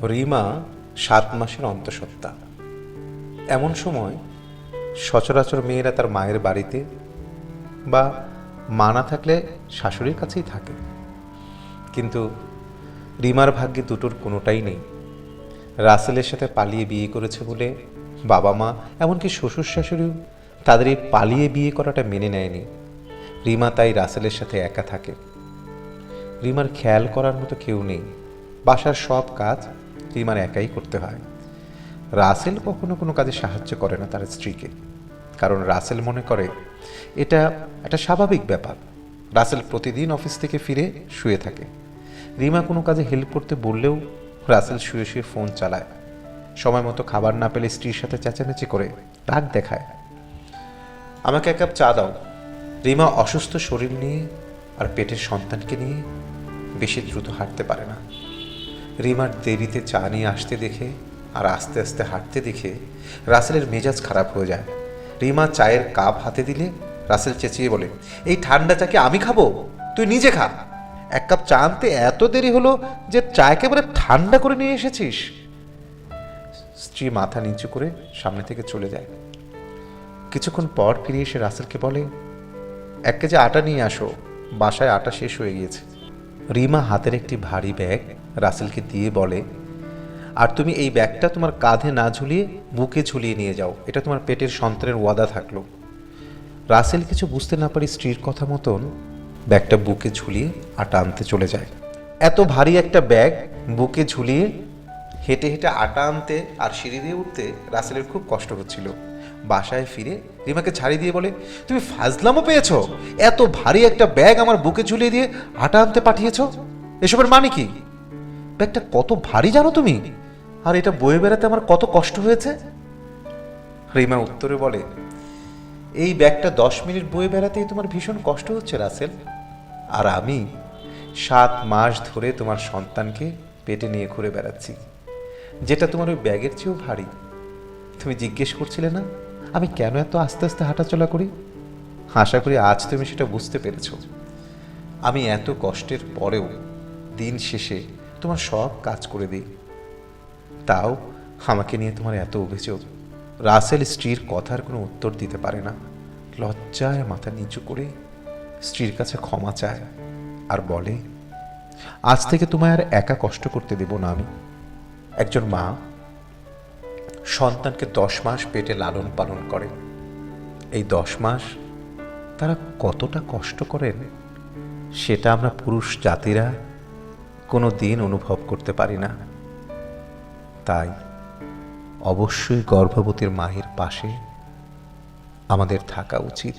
রিমা ৭ মাসের অন্তঃসত্ত্বা। এমন সময় সচরাচর মেয়েরা তার মায়ের বাড়িতে বা মা না থাকলে শাশুড়ির কাছেই থাকে, কিন্তু রিমার ভাগ্যে দুটোর কোনোটাই নেই। রাসেলের সাথে পালিয়ে বিয়ে করেছে বলে বাবা মা এমনকি শ্বশুর শাশুড়িও তাদের এই পালিয়ে বিয়ে করাটা মেনে নেয়নি। রিমা তাই রাসেলের সাথে একা থাকে। রিমার খেয়াল করার মতো কেউ নেই, বাসার সব কাজ রিমার একাই করতে হয়। রাসেল কখনো কোনো কাজে সাহায্য করে না তার স্ত্রীকে, কারণ রাসেল মনে করে এটা একটা স্বাভাবিক ব্যাপার। রাসেল প্রতিদিন অফিস থেকে ফিরে শুয়ে থাকে। রিমা কোনো কাজে হেল্প করতে বললেও রাসেল শুয়ে শুয়ে ফোন চালায়। সময় মতো খাবার না পেলে স্ত্রীর সাথে চেঁচামেচি করে রাগ দেখায়। আমাকে এক কাপ চা দাও। রিমা অসুস্থ শরীর নিয়ে আর পেটের সন্তানকে নিয়ে বেশি দ্রুত হাঁটতে পারে না। রিমার দেরিতে চা নিয়ে আসতে দেখে আর আস্তে আস্তে হাঁটতে দেখে রাসেলের মেজাজ খারাপ হয়ে যায়। রিমা চায়ের কাপ হাতে দিলে রাসেল চেঁচিয়ে বলে, এই ঠান্ডা চা কি আমি খাবো? তুই নিজে খা। এক কাপ চা আনতে এত দেরি হলো যে চা একেবারে ঠান্ডা করে নিয়ে এসেছিস। স্ত্রী মাথা নিচু করে সামনে থেকে চলে যায়। কিছুক্ষণ পর ফিরে এসে রাসেলকে বলে, 1 কেজি আটা নিয়ে আসো, বাসায় আটা শেষ হয়ে গিয়েছে। রিমা হাতের একটি ভারী ব্যাগ রাসেলকে দিয়ে বলে, আর তুমি এই ব্যাগটা তোমার কাঁধে না ঝুলিয়ে বুকে ঝুলিয়ে নিয়ে যাও, এটা তোমার পেটের সন্তানের ওয়াদা থাকলো। রাসেল কিছু বুঝতে না পারি স্ত্রীর কথা মতন ব্যাগটা বুকে ঝুলিয়ে আটা আনতে চলে যায়। এত ভারী একটা ব্যাগ বুকে ঝুলিয়ে হেঁটে হেঁটে আটা আনতে আর সিঁড়ি দিয়ে উঠতে রাসেলের খুব কষ্ট হচ্ছিল। বাসায় ফিরে রিমাকে ছাড়ি দিয়ে বলে, তুমি ফাজলামো পেয়েছ? এত ভারী একটা ব্যাগ আমার বুকে ঝুলিয়ে দিয়ে আটা আনতে পাঠিয়েছ? এসবের মানে কি? ব্যাগটা কত ভারী জানো তুমি? আর এটা বয়ে বেড়াতে আমার কত কষ্ট হয়েছে। রিমা উত্তরে বলে, এই ব্যাগটা 10 মিনিট বয়ে বেড়াতেই তোমার ভীষণ কষ্ট হচ্ছে রাসেল, আর আমি 7 মাস ধরে তোমার সন্তানকে পেটে নিয়ে ঘুরে বেড়াচ্ছি, যেটা তোমার ওই ব্যাগের চেয়েও ভারী। তুমি জিজ্ঞেস করছিলে না আমি কেন এত আস্তে আস্তে হাঁটাচলা করি? আশা করি আজ তুমি সেটা বুঝতে পেরেছ। আমি এত কষ্টের পরেও দিন শেষে তোমার সব কাজ করে দিই, তাও আমাকে নিয়ে তোমার এত অভিযোগ। রাসেল স্ত্রীর কথার কোনো উত্তর দিতে পারে না। লজ্জায় মাথা নিচু করে স্ত্রীর কাছে ক্ষমা চায় আর বলে, আজ থেকে তোমায় আর একা কষ্ট করতে দেব না আমি। একজন মা সন্তানকে 10 মাস পেটে লালন পালন করেন। এই 10 মাস তারা কতটা কষ্ট করেন সেটা আমরা পুরুষ জাতিরা কোনো দিন অনুভব করতে পারি না। তাই অবশ্যই গর্ভবতীর মায়ের পাশে আমাদের থাকা উচিত।